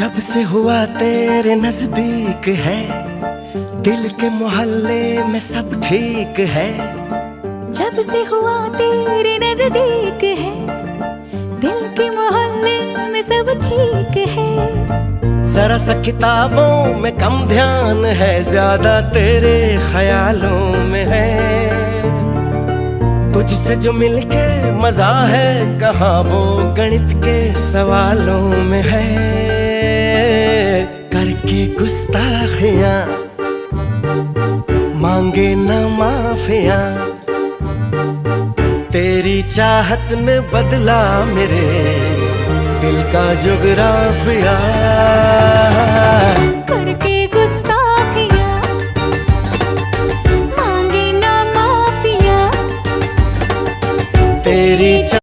जब से हुआ तेरे नजदीक है, दिल के मोहल्ले में सब ठीक है। जब से हुआ तेरे नजदीक है, दिल के मोहल्ले में सब ठीक है। जरा सा किताबों में कम ध्यान है, ज्यादा तेरे ख्यालों में है। तुझसे जो मिलके मजा है, कहाँ वो गणित के सवालों में है। करके गुस्ताखियां मांगे न माफियां, तेरी चाहत ने बदला मेरे दिल का जुगराफिया। करके गुस्ताखियां मांगे ना माफिया, तेरी